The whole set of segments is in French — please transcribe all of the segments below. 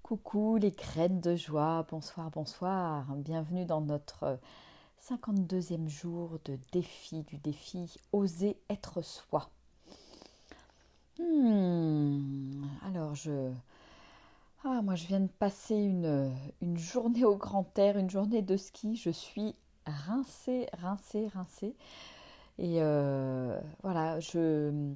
Coucou les graines de joie, bonsoir, bonsoir. Bienvenue dans notre 52e jour du défi Oser être soi. Alors moi je viens de passer une journée au grand air, une journée de ski. Je suis rincée, rincée, rincée. Et voilà, je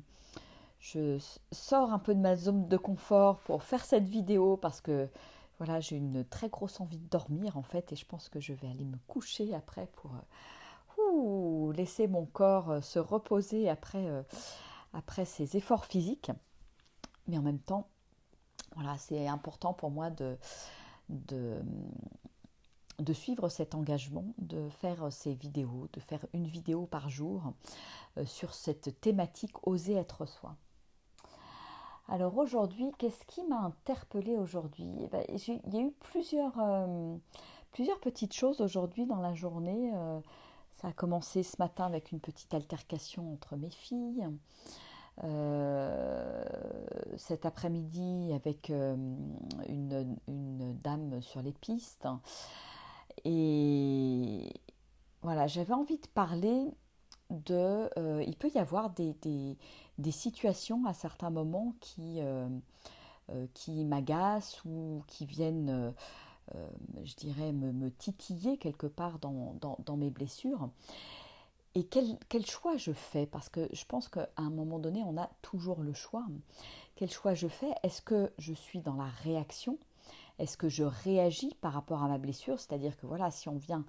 sors un peu de ma zone de confort pour faire cette vidéo parce que voilà, j'ai une très grosse envie de dormir en fait et je pense que je vais aller me coucher après pour laisser mon corps se reposer après ces efforts physiques. Mais en même temps, voilà, c'est important pour moi de, de suivre cet engagement, de faire ces vidéos, de faire une vidéo par jour sur cette thématique oser être soi. Alors aujourd'hui, qu'est-ce qui m'a interpellée aujourd'hui? Il y a eu plusieurs petites choses aujourd'hui dans la journée. Ça a commencé ce matin avec une petite altercation entre mes filles. Euh, Cet après-midi avec une dame sur les pistes. Et voilà, j'avais envie de parler il peut y avoir des situations à certains moments qui m'agacent ou qui viennent, je dirais, me titiller quelque part dans mes blessures. Et quel choix je fais? Parce que je pense qu'à un moment donné, on a toujours le choix. Quel choix je fais? Est-ce que je suis dans la réaction? Est-ce que je réagis par rapport à ma blessure? C'est-à-dire que voilà, si on vient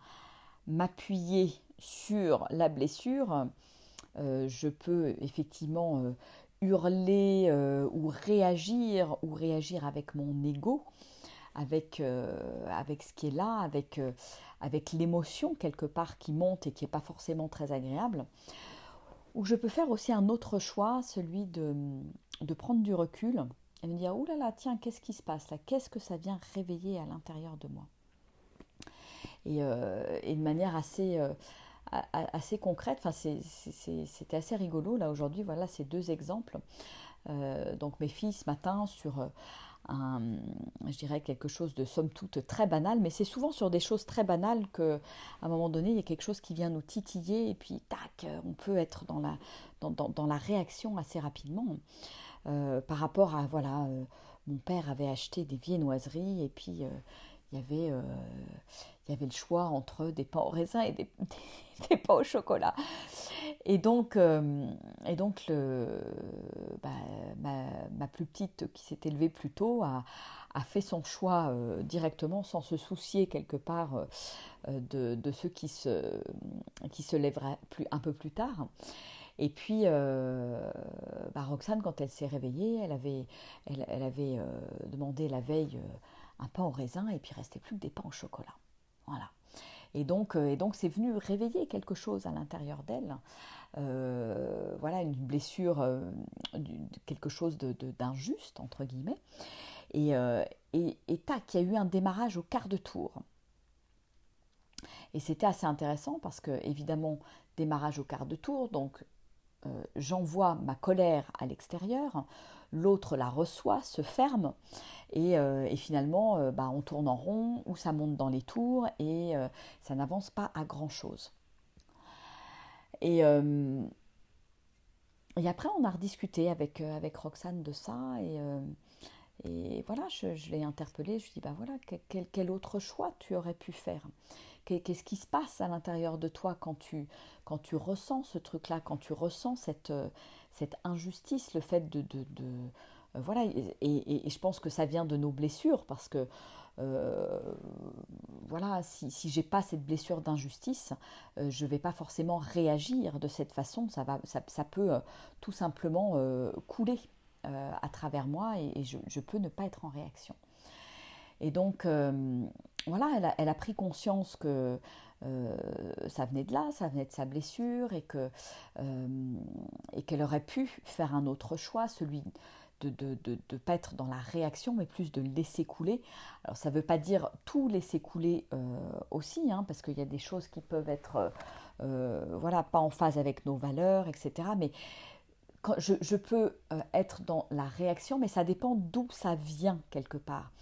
m'appuyer sur la blessure, je peux effectivement hurler ou réagir avec mon ego, avec ce qui est là, avec l'émotion quelque part qui monte et qui n'est pas forcément très agréable. Ou je peux faire aussi un autre choix, celui de prendre du recul et me dire, ouh là là, tiens, qu'est-ce qui se passe là? Qu'est-ce que ça vient réveiller à l'intérieur de moi? Et de manière assez concrète. Enfin, c'était assez rigolo. Là, aujourd'hui, voilà ces deux exemples. Donc, mes filles, ce matin, sur un, je dirais quelque chose de somme toute très banal, mais c'est souvent sur des choses très banales qu'à un moment donné, il y a quelque chose qui vient nous titiller et puis, tac, on peut être dans la réaction assez rapidement. Par rapport à, voilà, mon père avait acheté des viennoiseries et puis il y avait, euh, il y avait le choix entre des pains au raisin et des pains au chocolat. Et donc, bah, ma plus petite, qui s'est élevée plus tôt, a fait son choix directement sans se soucier quelque part de ceux qui se lèveraient un peu plus tard. Et puis, Roxane, quand elle s'est réveillée, elle avait demandé la veille un pain au raisin et puis il restait plus que des pains au chocolat. Voilà. Et donc c'est venu réveiller quelque chose à l'intérieur d'elle. Voilà, une blessure, quelque chose d'injuste, entre guillemets. Et tac, il y a eu un démarrage au quart de tour. Et c'était assez intéressant parce que, évidemment, démarrage au quart de tour, donc j'envoie ma colère à l'extérieur, l'autre la reçoit, se ferme, et finalement, on tourne en rond ou ça monte dans les tours et ça n'avance pas à grand-chose. Et, euh, et après, on a rediscuté avec Roxane de ça et voilà, je l'ai interpellée, je lui ai dit, bah voilà, quel autre choix tu aurais pu faire? Qu'est-ce qui se passe à l'intérieur de toi quand tu ressens ce truc-là, quand tu ressens cette injustice, le fait voilà, et je pense que ça vient de nos blessures, parce que euh, voilà, si j'ai pas cette blessure d'injustice, je vais pas forcément réagir de cette façon, ça peut tout simplement couler à travers moi et je peux ne pas être en réaction. Et donc, voilà, elle a pris conscience que ça venait de là, ça venait de sa blessure et qu'elle aurait pu faire un autre choix, celui de pas être dans la réaction, mais plus de laisser couler. Alors, ça ne veut pas dire tout laisser couler aussi, hein, parce qu'il y a des choses qui peuvent être voilà, pas en phase avec nos valeurs, etc. Mais je peux être dans la réaction, mais ça dépend d'où ça vient quelque part.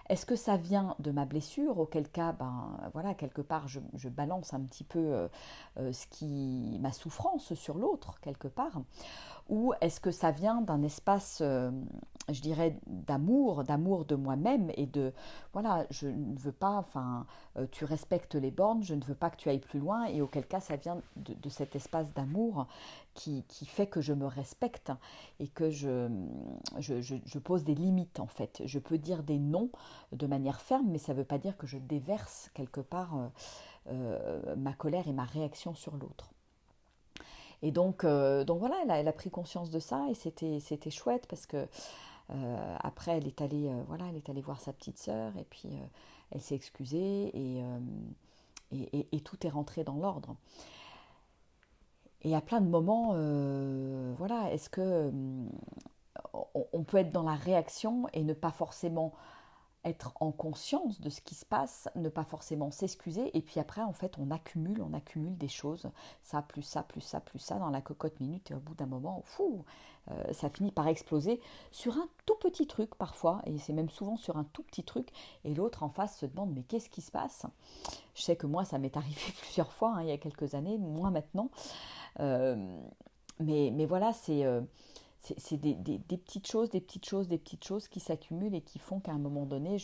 Est-ce que ça vient de ma blessure, auquel cas, ben voilà, quelque part, je balance un petit peu ma souffrance sur l'autre, quelque part. Ou est-ce que ça vient d'un espace, je dirais, d'amour de moi-même et de, voilà, je ne veux pas, enfin, tu respectes les bornes, je ne veux pas que tu ailles plus loin, et auquel cas ça vient de cet espace d'amour qui fait que je me respecte et que je pose des limites en fait. Je peux dire des non de manière ferme, mais ça ne veut pas dire que je déverse quelque part ma colère et ma réaction sur l'autre. Et donc voilà, elle a pris conscience de ça et c'était chouette parce que après voilà, elle est allée voir sa petite sœur et puis elle s'est excusée et tout est rentré dans l'ordre. Et à plein de moments, voilà, est-ce que on peut être dans la réaction et ne pas forcément être en conscience de ce qui se passe, ne pas forcément s'excuser, et puis après, en fait, on accumule des choses, ça, plus ça, plus ça, plus ça, dans la cocotte minute, et au bout d'un moment, fou, ça finit par exploser sur un tout petit truc parfois, et c'est même souvent sur un tout petit truc, et l'autre en face se demande, mais qu'est-ce qui se passe? Je sais que moi, ça m'est arrivé plusieurs fois, hein, il y a quelques années, moins maintenant, euh, mais voilà, c'est des petites choses, des petites choses, des petites choses qui s'accumulent et qui font qu'à un moment donné,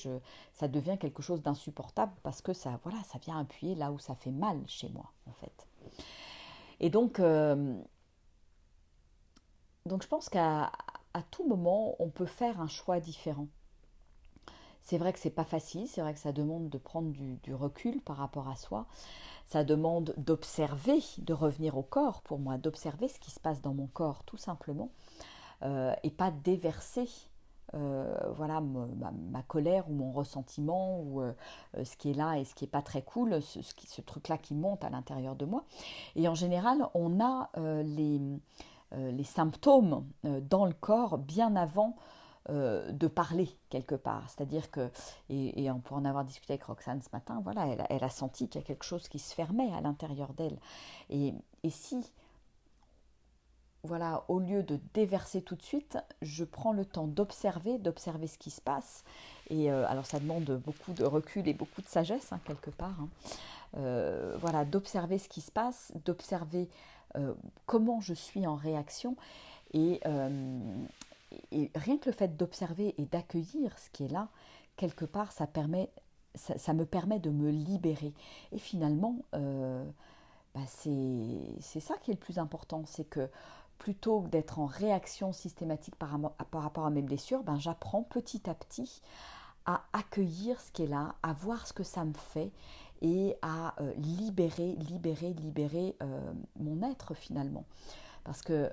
ça devient quelque chose d'insupportable parce que ça, voilà, ça vient appuyer là où ça fait mal chez moi, en fait. Et donc je pense qu'à tout moment, on peut faire un choix différent. C'est vrai que c'est pas facile, c'est vrai que ça demande de prendre du recul par rapport à soi. Ça demande d'observer, de revenir au corps pour moi, d'observer ce qui se passe dans mon corps, tout simplement. Et pas déverser voilà, ma colère ou mon ressentiment ou ce qui est là et ce qui n'est pas très cool, ce truc-là qui monte à l'intérieur de moi. Et en général, on a les symptômes dans le corps bien avant de parler quelque part. C'est-à-dire que, et on pourrait en avoir discuté avec Roxane ce matin, voilà, elle a senti qu'il y a quelque chose qui se fermait à l'intérieur d'elle. Et si voilà, au lieu de déverser tout de suite, je prends le temps d'observer ce qui se passe. Et alors ça demande beaucoup de recul et beaucoup de sagesse, hein, quelque part. Hein. Voilà, d'observer ce qui se passe, d'observer comment je suis en réaction. Et, euh, et rien que le fait d'observer et d'accueillir ce qui est là, quelque part, ça me permet de me libérer. Et finalement, bah c'est ça qui est le plus important, c'est que plutôt que d'être en réaction systématique par rapport à mes blessures, ben j'apprends petit à petit à accueillir ce qui est là, à voir ce que ça me fait et à libérer mon être finalement. Parce que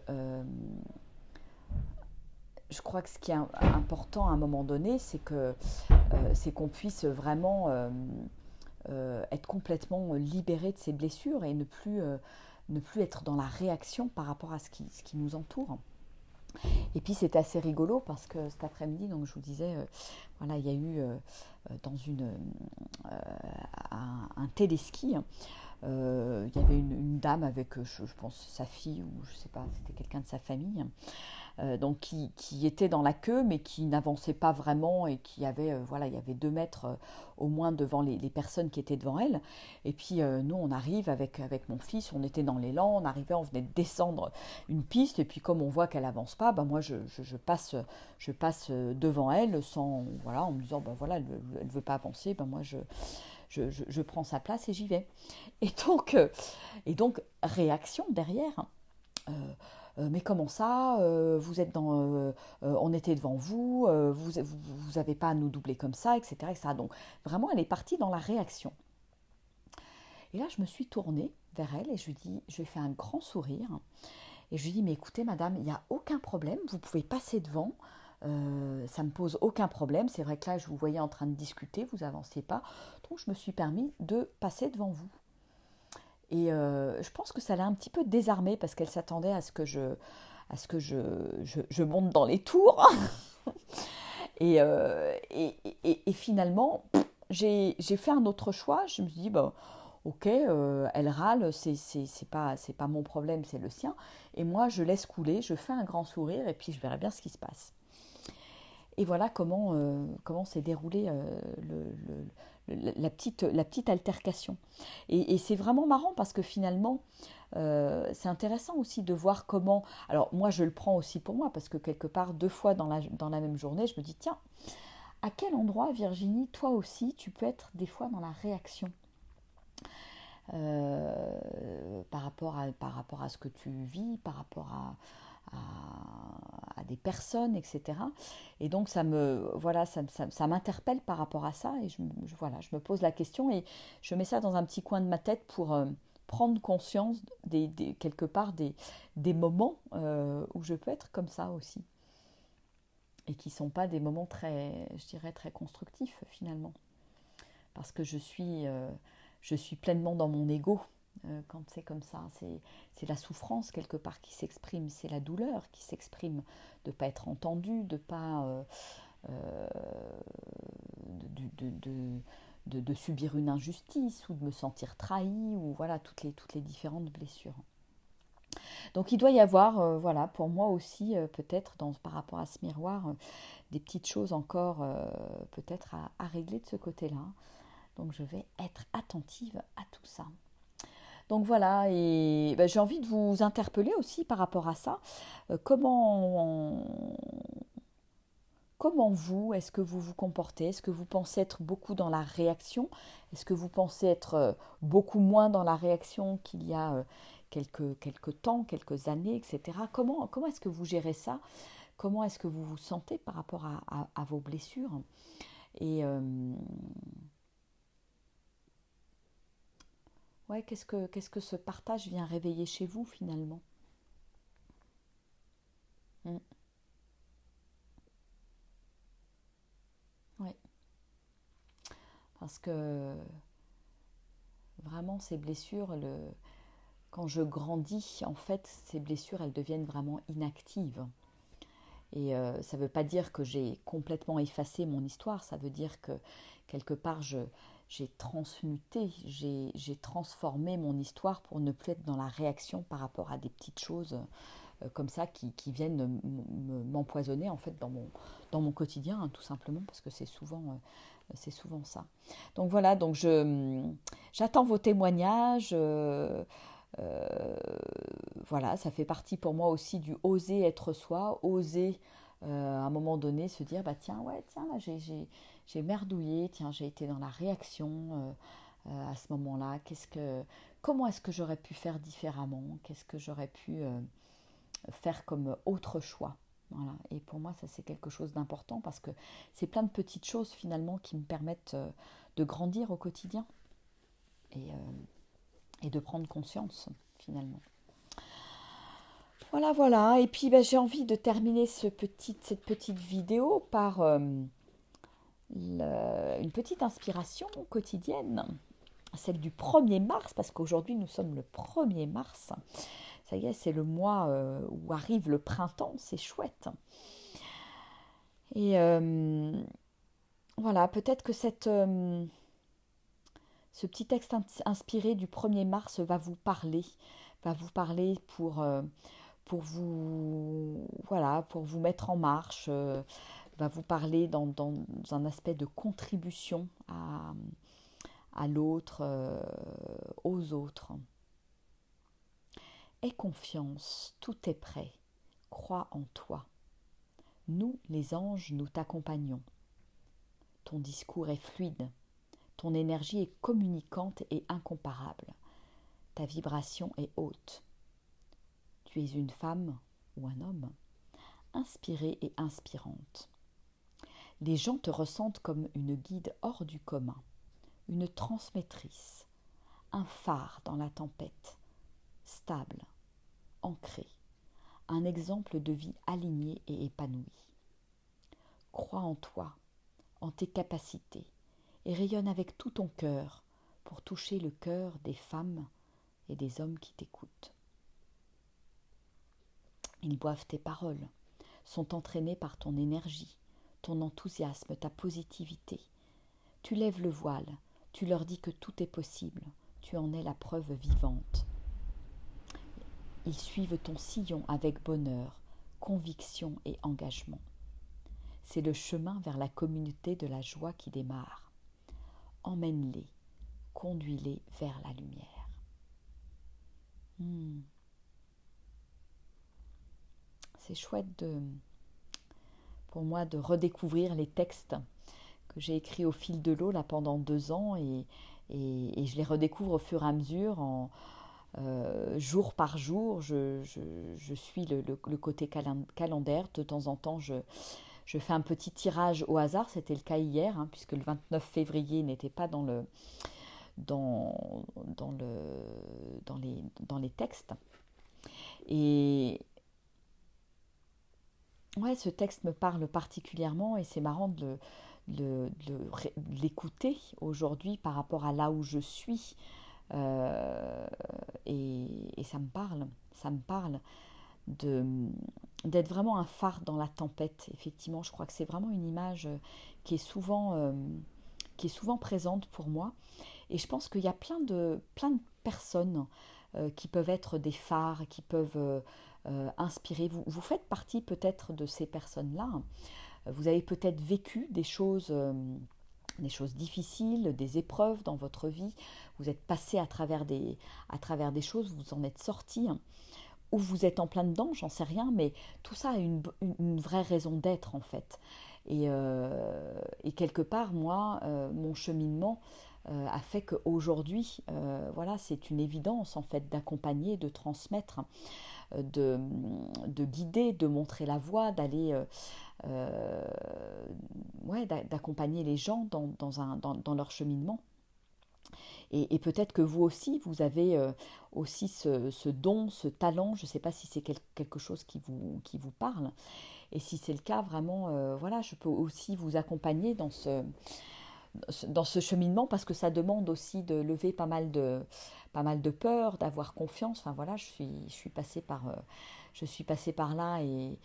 je crois que ce qui est important à un moment donné, c'est qu'on puisse vraiment être complètement libéré de ses blessures et ne plus être dans la réaction par rapport à ce qui nous entoure. Et puis c'était assez rigolo parce que cet après-midi, donc je vous disais, voilà, il y a eu dans un téléski, il y avait une dame avec, je pense, sa fille ou je sais pas, c'était quelqu'un de sa famille, donc qui était dans la queue mais qui n'avançait pas vraiment et qui avait, voilà, il y avait 2 mètres au moins devant les personnes qui étaient devant elle. Et puis nous on arrive avec mon fils, on était dans l'élan, on venait de descendre une piste et puis comme on voit qu'elle avance pas, ben moi je passe devant elle sans, voilà, en me disant ben voilà, elle veut pas avancer, ben moi je prends sa place et j'y vais. Et donc réaction derrière. Euh, mais comment ça vous êtes on était devant vous, vous n'avez pas à nous doubler comme ça, etc., etc. Donc vraiment, elle est partie dans la réaction. Et là, je me suis tournée vers elle et je lui ai fait un grand sourire. Et je lui ai dit, mais écoutez, madame, il n'y a aucun problème, vous pouvez passer devant. Ça ne me pose aucun problème. C'est vrai que là, je vous voyais en train de discuter, vous avanciez pas. Donc, je me suis permis de passer devant vous. Et je pense que ça l'a un petit peu désarmée parce qu'elle s'attendait à ce que je monte dans les tours. Et finalement, j'ai fait un autre choix. Je me suis dit, bah, ok, elle râle, c'est pas mon problème, c'est le sien. Et moi, je laisse couler, je fais un grand sourire et puis je verrai bien ce qui se passe. Et voilà comment s'est déroulée la petite altercation. Et c'est vraiment marrant parce que finalement, c'est intéressant aussi de voir comment... Alors moi, je le prends aussi pour moi parce que quelque part, 2 fois dans la même journée, je me dis, tiens, à quel endroit, Virginie, toi aussi, tu peux être des fois dans la réaction par rapport à ce que tu vis, par rapport à des personnes, etc. Et donc ça m'interpelle par rapport à ça et voilà, je me pose la question et je mets ça dans un petit coin de ma tête pour prendre conscience quelque part des moments où je peux être comme ça aussi et qui ne sont pas des moments très, je dirais, très constructifs finalement parce que je suis pleinement dans mon ego quand c'est comme ça. C'est la souffrance quelque part qui s'exprime, c'est la douleur qui s'exprime de ne pas être entendu, de pas euh, de subir une injustice ou de me sentir trahi ou voilà toutes les différentes blessures. Donc il doit y avoir, voilà, pour moi aussi, peut-être par rapport à ce miroir, des petites choses encore peut-être à régler de ce côté-là. Donc je vais être attentive à tout ça. Donc voilà, et ben, j'ai envie de vous interpeller aussi par rapport à ça. Comment vous, est-ce que vous vous comportez? Est-ce que vous pensez être beaucoup dans la réaction? Est-ce que vous pensez être beaucoup moins dans la réaction qu'il y a quelques temps, quelques années, etc. Comment est-ce que vous gérez ça? Comment est-ce que vous vous sentez par rapport à vos blessures? Et ouais, qu'est-ce que ce partage vient réveiller chez vous finalement? Mm. Ouais, parce que vraiment ces blessures, quand je grandis, en fait, ces blessures, elles deviennent vraiment inactives. Et ça ne veut pas dire que j'ai complètement effacé mon histoire, ça veut dire que quelque part, j'ai transmuté, j'ai transformé mon histoire pour ne plus être dans la réaction par rapport à des petites choses comme ça qui viennent m'empoisonner en fait dans mon quotidien, hein, tout simplement, parce que c'est souvent ça. Donc voilà, j'attends vos témoignages. Voilà, ça fait partie pour moi aussi du oser être soi, oser à un moment donné se dire bah tiens ouais tiens là j'ai merdouillé, tiens j'ai été dans la réaction à ce moment-là, comment est-ce que j'aurais pu faire différemment, qu'est-ce que j'aurais pu faire comme autre choix. Voilà. Et pour moi, ça c'est quelque chose d'important parce que c'est plein de petites choses finalement qui me permettent de grandir au quotidien et, et de prendre conscience finalement. Voilà, voilà. Et puis ben, j'ai envie de terminer cette petite vidéo par une petite inspiration quotidienne, celle du 1er mars, parce qu'aujourd'hui nous sommes le 1er mars. Ça y est, c'est le mois où arrive le printemps, c'est chouette. Et voilà, peut-être que ce petit texte inspiré du 1er mars va vous parler pour vous, voilà, pour vous mettre en marche, va vous parler dans un aspect de contribution à l'autre, aux autres. Aie confiance, tout est prêt, crois en toi. Nous, les anges, nous t'accompagnons. Ton discours est fluide, ton énergie est communicante et incomparable. Ta vibration est haute. Tu es une femme ou un homme, inspirée et inspirante. Les gens te ressentent comme une guide hors du commun, une transmettrice, un phare dans la tempête, stable, ancré, un exemple de vie alignée et épanouie. Crois en toi, en tes capacités, et rayonne avec tout ton cœur pour toucher le cœur des femmes et des hommes qui t'écoutent. Ils boivent tes paroles, sont entraînés par ton énergie, ton enthousiasme, ta positivité. Tu lèves le voile, tu leur dis que tout est possible, tu en es la preuve vivante. Ils suivent ton sillon avec bonheur, conviction et engagement. C'est le chemin vers la communauté de la joie qui démarre. Emmène-les, conduis-les vers la lumière. C'est chouette pour moi de redécouvrir les textes que j'ai écrits au fil de l'eau là pendant 2 ans et je les redécouvre au fur et à mesure jour par jour. Je suis le côté calendaire. De temps en temps, je fais un petit tirage au hasard. C'était le cas hier, puisque le 29 février n'était pas dans les textes. Et ouais, ce texte me parle particulièrement et c'est marrant de l'écouter aujourd'hui par rapport à là où je suis. Euh, et ça me parle de, d'être vraiment un phare dans la tempête. Effectivement, je crois que c'est vraiment une image qui est qui est souvent présente pour moi. Et je pense qu'il y a plein de personnes qui peuvent être des phares, qui peuvent inspirer. Vous faites partie peut-être de ces personnes-là. Vous avez peut-être vécu des choses difficiles, des épreuves dans votre vie. Vous êtes passé à travers des choses, vous en êtes sorti. Ou vous êtes en plein dedans, j'en sais rien, mais tout ça a une vraie raison d'être en fait. Et quelque part, moi, mon cheminement a fait qu'aujourd'hui, voilà, c'est une évidence en fait d'accompagner, de transmettre, de, de guider, de montrer la voie, euh, ouais, d'accompagner les gens dans leur cheminement. Et peut-être que vous aussi, vous avez aussi ce don, ce talent. Je ne sais pas si c'est quelque chose qui vous parle. Et si c'est le cas, vraiment, voilà, je peux aussi vous accompagner dans ce cheminement parce que ça demande aussi de lever pas mal de peur, d'avoir confiance. Enfin voilà, je suis passée par là et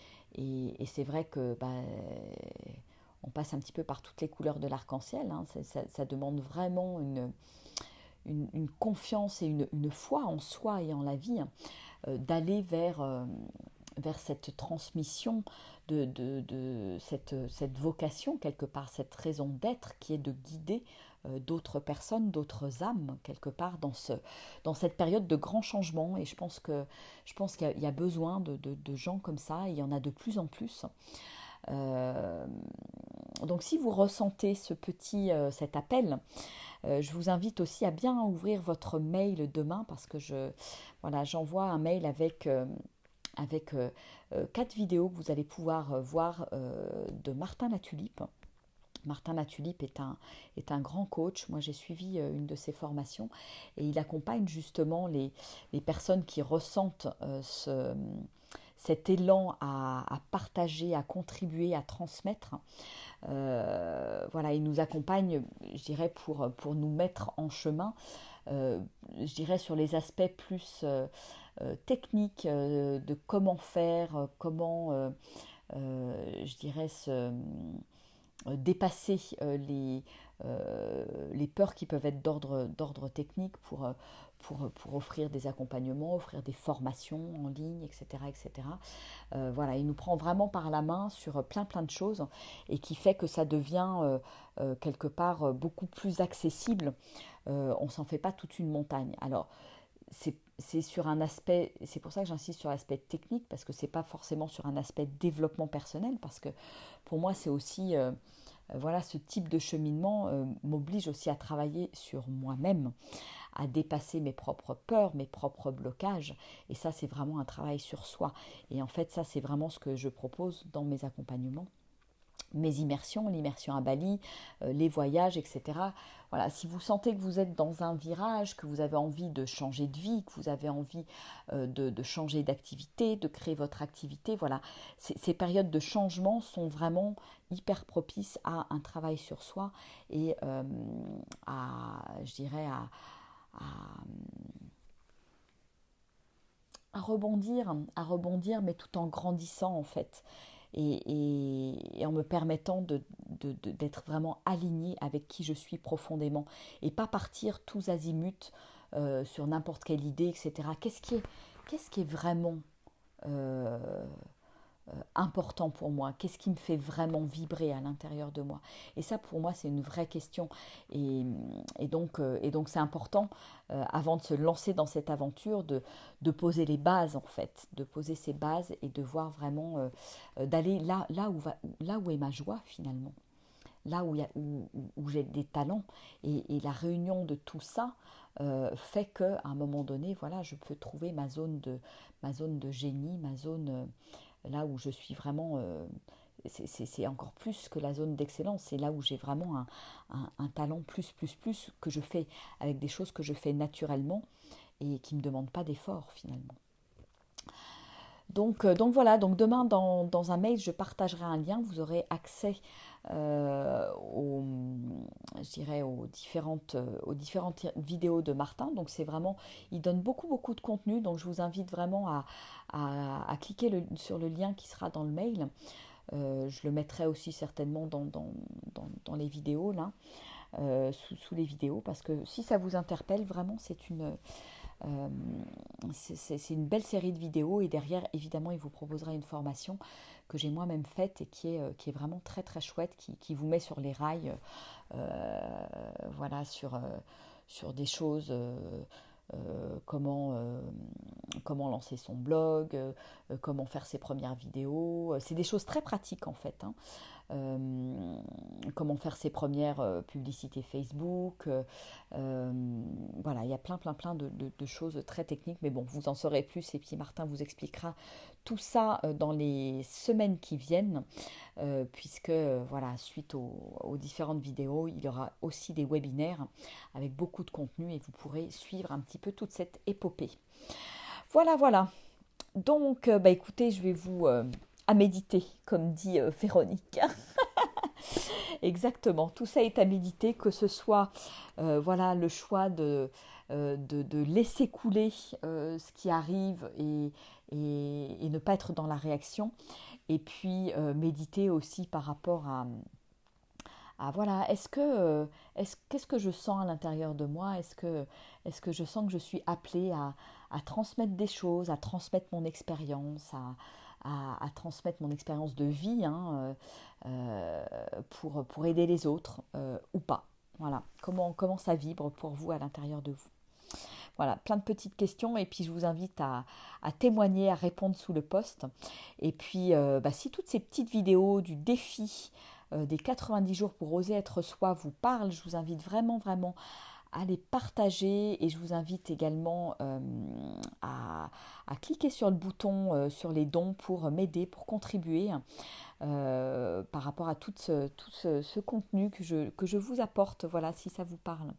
c'est vrai que on passe un petit peu par toutes les couleurs de l'arc-en-ciel. Ça demande vraiment une confiance et une foi en soi et en la vie, d'aller vers cette transmission cette vocation, quelque part, cette raison d'être qui est de guider d'autres personnes, d'autres âmes, quelque part, dans cette période de grand changement. Et je pense qu'il y a besoin de gens comme ça, et il y en a de plus en plus. Euh, donc si vous ressentez cet appel, je vous invite aussi à bien ouvrir votre mail demain parce que voilà, j'envoie un mail avec 4 vidéos que vous allez pouvoir voir de Martin Latulippe. Martin Latulippe est un grand coach. Moi, j'ai suivi une de ses formations et il accompagne justement les personnes qui ressentent cet élan à partager, à contribuer, à transmettre. Voilà, il nous accompagne, je dirais, pour nous mettre en chemin, je dirais, sur les aspects plus techniques de comment faire, je dirais, dépasser les peurs qui peuvent être d'ordre technique pour offrir des accompagnements, offrir des formations en ligne, etc. etc. Voilà, il nous prend vraiment par la main sur plein de choses et qui fait que ça devient quelque part beaucoup plus accessible. On s'en fait pas toute une montagne. Alors, c'est sur un aspect, c'est pour ça que j'insiste sur l'aspect technique, parce que c'est pas forcément sur un aspect développement personnel, parce que pour moi c'est aussi voilà, ce type de cheminement m'oblige aussi à travailler sur moi-même, à dépasser mes propres peurs, mes propres blocages, et ça c'est vraiment un travail sur soi. Et en fait ça c'est vraiment ce que je propose dans mes accompagnements, mes immersions, l'immersion à Bali, les voyages, etc. Voilà, si vous sentez que vous êtes dans un virage, que vous avez envie de changer de vie, que vous avez envie de changer d'activité, de créer votre activité, voilà, ces périodes de changement sont vraiment hyper propices à un travail sur soi et je dirais, à rebondir, mais tout en grandissant en fait et en me permettant d'être vraiment alignée avec qui je suis profondément et pas partir tous azimuts sur n'importe quelle idée, etc. Qu'est-ce qui est vraiment euh, important pour moi? Qu'est-ce qui me fait vraiment vibrer à l'intérieur de moi? Et ça, pour moi, c'est une vraie question. Et, et donc c'est important, avant de se lancer dans cette aventure, de poser les bases, en fait, de poser ces bases et de voir vraiment, d'aller là où est ma joie, finalement. Là où j'ai des talents. Et la réunion de tout ça fait qu'à un moment donné, voilà, je peux trouver ma zone de génie, ma zone là où je suis vraiment, c'est encore plus que la zone d'excellence, c'est là où j'ai vraiment un talent plus, que je fais avec des choses que je fais naturellement et qui ne me demandent pas d'effort finalement. Donc voilà, donc demain dans un mail, je partagerai un lien, vous aurez accès aux, je dirais aux différentes vidéos de Martin. Donc c'est vraiment, il donne beaucoup de contenu, donc je vous invite vraiment à cliquer sur le lien qui sera dans le mail. Je le mettrai aussi certainement dans les vidéos là, sous les vidéos, parce que si ça vous interpelle, vraiment euh, c'est une belle série de vidéos et derrière, évidemment, il vous proposera une formation que j'ai moi-même faite et qui est vraiment très chouette, qui vous met sur les rails, voilà, sur des choses, comment lancer son blog, comment faire ses premières vidéos. C'est des choses très pratiques en fait, hein. euh, comment faire ses premières publicités Facebook. Voilà, il y a plein de choses très techniques, mais bon, vous en saurez plus et puis Martin vous expliquera tout ça dans les semaines qui viennent, puisque voilà, suite aux différentes vidéos, il y aura aussi des webinaires avec beaucoup de contenu et vous pourrez suivre un petit peu toute cette épopée. Voilà. Donc, bah écoutez, je vais vous à méditer, comme dit Véronique. Exactement, tout ça est à méditer, que ce soit voilà, le choix de laisser couler ce qui arrive et ne pas être dans la réaction. Et puis méditer aussi par rapport voilà, qu'est-ce que je sens à l'intérieur de moi? Est-ce que je sens que je suis appelée à transmettre des choses, à transmettre mon expérience, à transmettre mon expérience de vie, hein, pour aider les autres ou pas. Voilà, comment ça vibre pour vous à l'intérieur de vous. Voilà, plein de petites questions et puis je vous invite à témoigner, à répondre sous le post. Et puis bah, si toutes ces petites vidéos du défi des 90 jours pour oser être soi vous parlent, je vous invite vraiment à les partager et je vous invite également à cliquer sur le bouton sur les dons pour m'aider, pour contribuer par rapport à tout ce contenu que je vous apporte, voilà, si ça vous parle.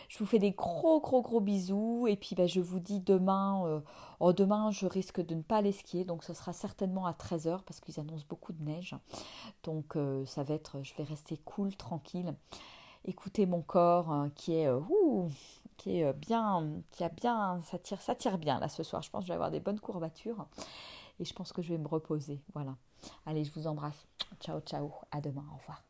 Je vous fais des gros bisous et puis je vous dis demain, demain je risque de ne pas aller skier, donc ce sera certainement à 13h parce qu'ils annoncent beaucoup de neige. Donc ça va être, je vais rester cool, tranquille. Écoutez mon corps qui est bien, ça tire bien là ce soir. Je pense que je vais avoir des bonnes courbatures et je pense que je vais me reposer. Voilà. Allez, je vous embrasse. Ciao, à demain, au revoir.